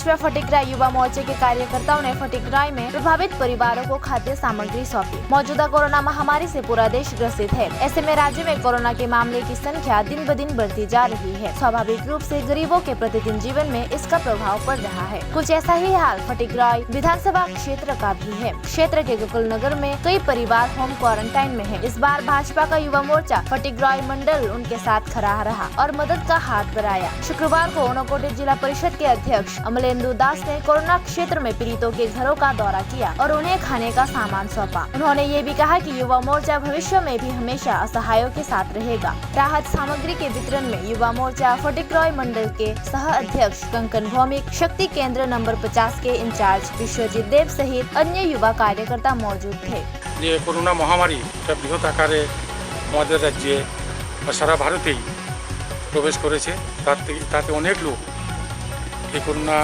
विश्व फटिकराय युवा मोर्चे के कार्यकर्ताओं ने फटिकराय में प्रभावित परिवारों को खाद्य सामग्री सौंपी। मौजूदा कोरोना महामारी से पूरा देश ग्रसित है। ऐसे में राज्य में कोरोना के मामले की संख्या दिन ब दिन बढ़ती जा रही है। स्वाभाविक रूप से गरीबों के प्रतिदिन जीवन में इसका प्रभाव पड़ रहा है। कुछ ऐसा ही हाल फटिकराय विधानसभा क्षेत्र का भी है। क्षेत्र के गोकुल नगर में कई परिवार होम क्वारंटाइन में है। इस बार भाजपा का युवा मोर्चा फटिकराय मंडल उनके साथ खड़ा रहा और मदद का हाथ बढ़ाया। शुक्रवार को ऊनकोटी जिला परिषद के अध्यक्ष अमलेंदु दास ने कोरोना क्षेत्र में पीड़ितों के घरों का दौरा किया और उन्हें खाने का सामान सौंपा। उन्होंने ये भी कहा कि युवा मोर्चा भविष्य में भी हमेशा असहायों के साथ रहेगा। राहत सामग्री के वितरण में युवा मोर्चा फटिकराय मंडल के सह अध्यक्ष कंकन भौमिक, शक्ति केंद्र नंबर 50 के इंचार्ज विश्वजीत देव सहित अन्य युवा कार्यकर्ता मौजूद थे। ये कोरोना महामारी बृहत आकारे हमारे राज्य और सारा भारत प्रवेश करेছে তাতে অনেক লোক এই করোনা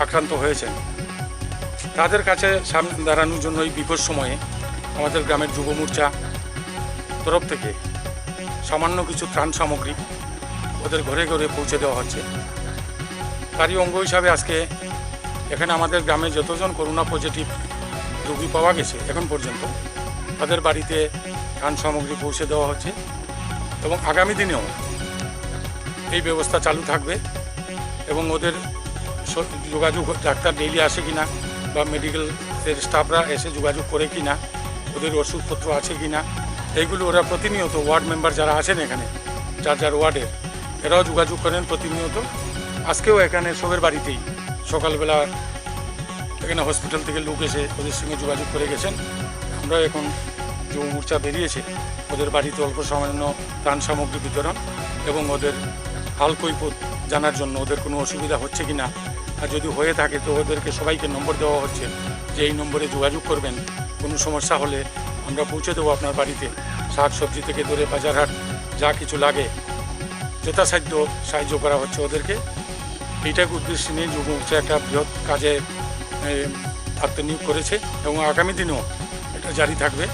আক্রান্ত হয়েছেন। তাদের কাছে সামনে দাঁড়ানোর জন্য এই বিপদ সময়ে আমাদের গ্রামের যুব মোর্চা তরফ থেকে সামান্য কিছু ত্রাণ সামগ্রী ওদের ঘরে ঘরে পৌঁছে দেওয়া হচ্ছে। তারই অঙ্গ হিসাবে আজকে এখানে আমাদের গ্রামে যতজন করোনা পজিটিভ রোগী পাওয়া গেছে এখন পর্যন্ত তাদের বাড়িতে ত্রাণ সামগ্রী পৌঁছে দেওয়া হচ্ছে এবং আগামী দিনেও এই ব্যবস্থা চালু থাকবে এবং ওদের যোগাযোগ ডাক্তার ডেইলি আসে কিনা বা মেডিকেলের স্টাফরা এসে যোগাযোগ করে কিনা, ওদের ওষুধপত্র আছে কিনা, এইগুলো ওরা প্রতিনিয়ত ওয়ার্ড মেম্বার যারা আছেন এখানে যার যার ওয়ার্ডের এরাও যোগাযোগ করেন প্রতিনিয়ত। আজকেও এখানে সবের বাড়িতেই সকালবেলা এখানে হসপিটাল থেকে লোক এসে ওদের সঙ্গে যোগাযোগ করে গেছেন। আমরা এখন যুব মোর্চা বেরিয়েছে ওদের বাড়িতে অল্প সামান্য ত্রাণ সামগ্রী বিতরণ এবং ওদের হাল কৈফিয়ত জানার জন্য ওদের কোনো অসুবিধা হচ্ছে কি না, আর যদি হয়ে থাকে তো ওদেরকে সবাইকে নম্বর দেওয়া হচ্ছে যে এই নম্বরে যোগাযোগ করবেন, কোনো সমস্যা হলে আমরা পৌঁছে দেবো আপনার বাড়িতে। শাক সবজি থেকে ধরে বাজারহাট যা কিছু লাগে যথাসাধ্য সাহায্য করা হচ্ছে ওদেরকে। এইটাকে উদ্দেশ্যে নিয়ে যুব মোর্চা একটা বৃহৎ কাজে আত্মনিয়োগ করেছে এবং আগামী দিনেও এটা জারি থাকবে।